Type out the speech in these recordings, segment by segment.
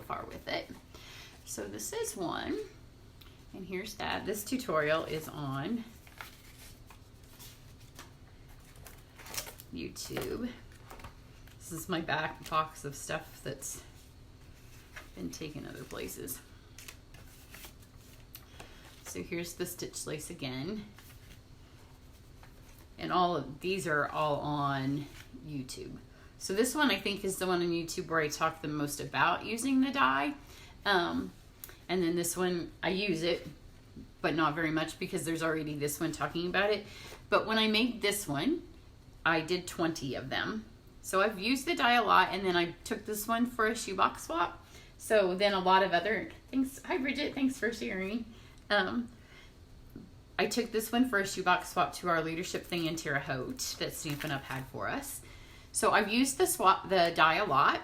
far with it. So this is one, and here's that. This tutorial is on YouTube. This is my back box of stuff that's been taken other places. So here's the stitch lace again. And all of these are all on YouTube. So this one I think is the one on YouTube where I talk the most about using the die. And then this one, I use it, but not very much because there's already this one talking about it. But when I made this one, I did 20 of them. So I've used the die a lot, and then I took this one for a shoebox swap. So then a lot of other things. Hi Bridget, thanks for sharing. I took this one for a shoebox swap to our leadership thing in Terre Haute that Stampin' Up! Had for us. So I've used the die a lot,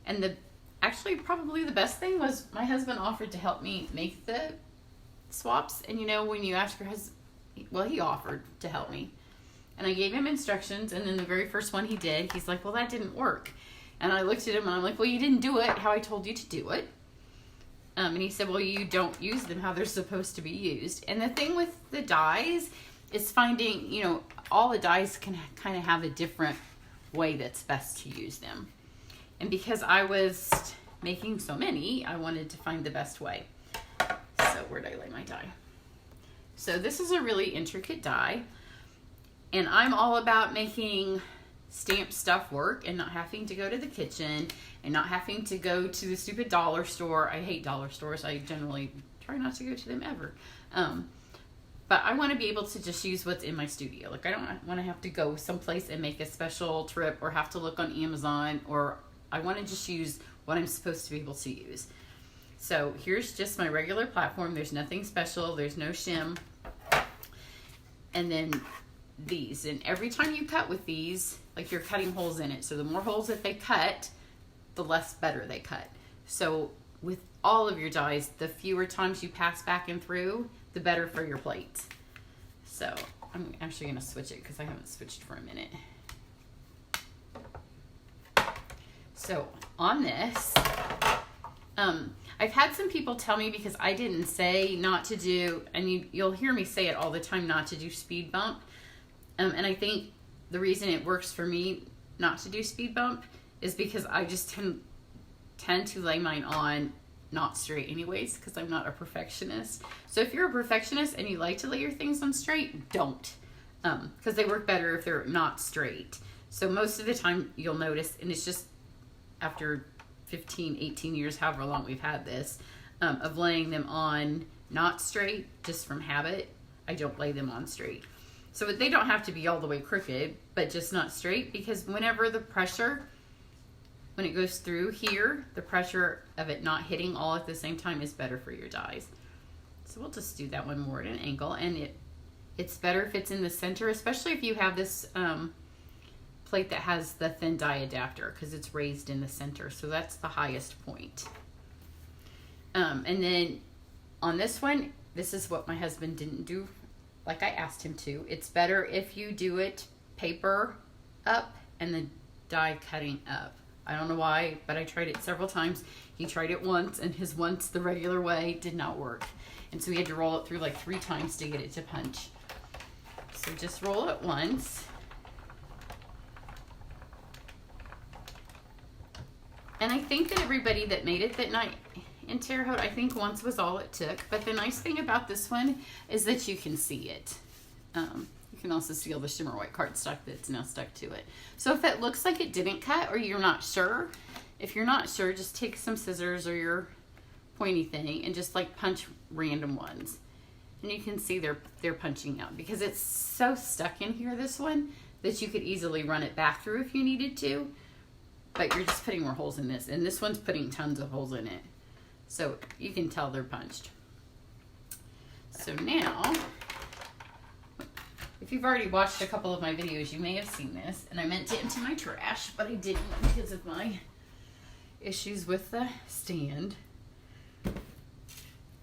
and actually probably the best thing was my husband offered to help me make the swaps. And you know, when you ask your husband, well, he offered to help me. And I gave him instructions, and then the very first one he did, he's like, well, that didn't work. And I looked at him, and I'm like, well, you didn't do it how I told you to do it. And he said, well, you don't use them how they're supposed to be used. And the thing with the dies is finding, you know, all the dies can kind of have a different way that's best to use them. And because I was making so many, I wanted to find the best way. So where did I lay my die? So this is a really intricate die. And I'm all about making stamp stuff work and not having to go to the kitchen and not having to go to the stupid dollar store. I hate dollar stores. I generally try not to go to them ever. But I want to be able to just use what's in my studio. Like, I don't want to have to go someplace and make a special trip or have to look on Amazon, or I want to just use what I'm supposed to be able to use. So here's just my regular platform. There's nothing special. There's no shim. And then these, and every time you cut with these, like, you're cutting holes in it. So the more holes that they cut, the less better they cut. So with all of your dies, the fewer times you pass back and through, the better for your plates. So I'm actually going to switch it because I haven't switched for a minute. So on this, I've had some people tell me, because I didn't say not to do, and you'll hear me say it all the time, not to do speed bump. And I think the reason it works for me not to do speed bump is because I just tend to lay mine on not straight anyways, because I'm not a perfectionist. So if you're a perfectionist and you like to lay your things on straight, don't. Because they work better if they're not straight. So most of the time you'll notice, and it's just after 15, 18 years, however long we've had this, of laying them on not straight, just from habit, I don't lay them on straight. So they don't have to be all the way crooked, but just not straight, because whenever the pressure, when it goes through here, the pressure of it not hitting all at the same time is better for your dies. So we'll just do that one more at an angle, and it's better if it's in the center, especially if you have this plate that has the thin die adapter, because it's raised in the center, so that's the highest point. And then on this one, this is what my husband didn't do like I asked him to. It's better if you do it paper up and the die cutting up. I don't know why, but I tried it several times. He tried it once, and his once the regular way did not work. And so he had to roll it through like 3 times to get it to punch. So just roll it once. And I think that everybody that made it that night in Terre Haute, I think once was all it took. But the nice thing about this one is that you can see it. You can also see all the shimmer white cardstock that's now stuck to it. So if it looks like it didn't cut, or you're not sure, if you're not sure, just take some scissors or your pointy thing and just like punch random ones. And you can see they're punching out, because it's so stuck in here, this one, that you could easily run it back through if you needed to. But you're just putting more holes in this, and this one's putting tons of holes in it. So you can tell they're punched. So now, if you've already watched a couple of my videos, you may have seen this, and I meant to empty my trash, but I didn't because of my issues with the stand.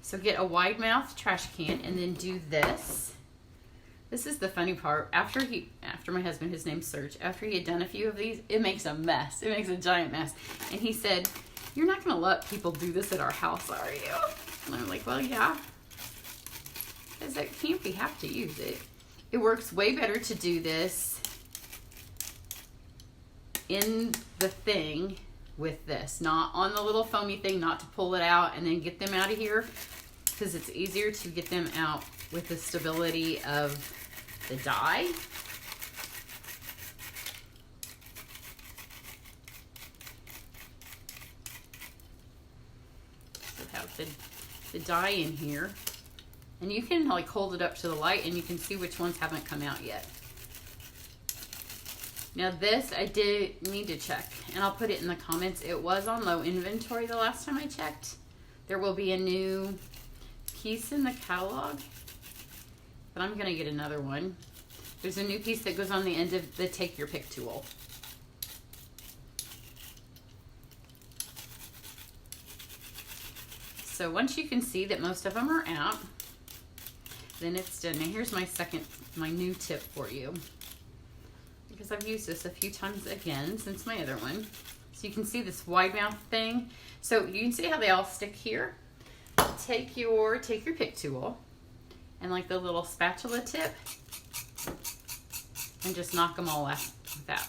So get a wide mouth trash can and then do this. This is the funny part. After my husband, his name's Serge, after he had done a few of these, it makes a mess. It makes a giant mess. And he said, you're not going to let people do this at our house, are you? And I'm like, well, yeah. Because at camp, we have to use it. It works way better to do this in the thing with this, not on the little foamy thing, not to pull it out and then get them out of here, because it's easier to get them out with the stability of the dye. So have the dye in here, and you can like hold it up to the light and you can see which ones haven't come out yet. Now this I did need to check, and I'll put it in the comments. It was on low inventory the last time I checked. There will be a new piece in the catalog, but I'm gonna get another one. There's a new piece that goes on the end of the take your pick tool. So once you can see that most of them are out, then it's done. Now here's my new tip for you, because I've used this a few times again since my other one. So you can see this wide mouth thing. So you can see how they all stick here. Take your pick tool and like the little spatula tip and just knock them all out with that.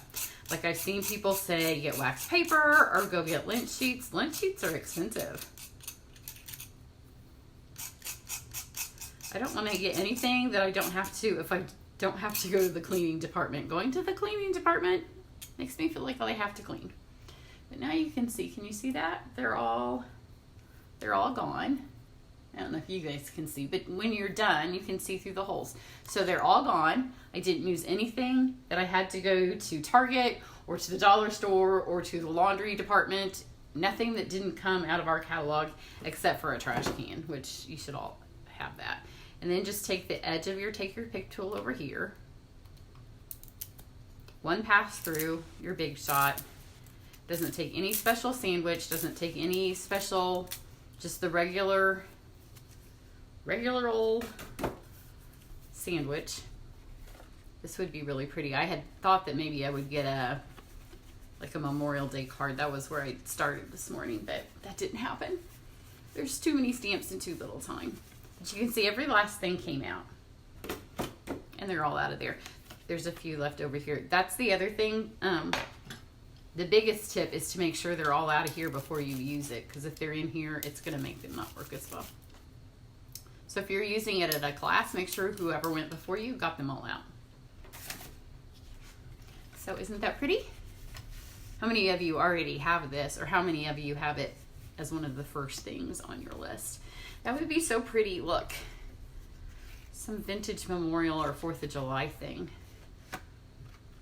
Like I've seen people say get wax paper or go get lint sheets. Lint sheets are expensive. I don't want to get anything that I don't have to, if I don't have to go to the cleaning department. Going to the cleaning department makes me feel like I have to clean. But now you can see, can you see that? They're all gone. I don't know if you guys can see, but when you're done, you can see through the holes. So they're all gone. I didn't use anything that I had to go to Target or to the dollar store or to the laundry department. Nothing that didn't come out of our catalog except for a trash can, which you should all have that. And then just take the edge of your take your pick tool over here. One pass through your Big Shot. Doesn't take any special sandwich, doesn't take any special, just the regular old sandwich. This would be really pretty. I had thought that maybe I would get a Memorial Day card. That was where I started this morning, but that didn't happen. There's too many stamps and too little time. But you can see every last thing came out. And they're all out of there. There's a few left over here. That's the other thing. The biggest tip is to make sure they're all out of here before you use it, because if they're in here, it's going to make them not work as well. So if you're using it at a class, make sure whoever went before you got them all out. So isn't that pretty? How many of you already have this, or how many of you have it as one of the first things on your list? That would be so pretty. Look, some vintage Memorial or 4th of July thing.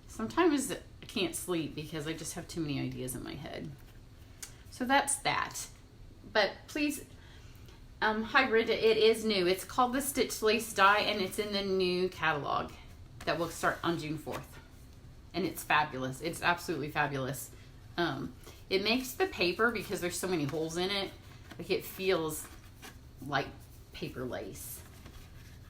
Sometimes I can't sleep because I just have too many ideas in my head. So that's that. But please, hi Brenda, it is new. It's called the Stitch Lace Die, and it's in the new catalog that will start on June 4th. And it's fabulous. It's absolutely fabulous. It makes the paper, because there's so many holes in it, like it feels like paper lace.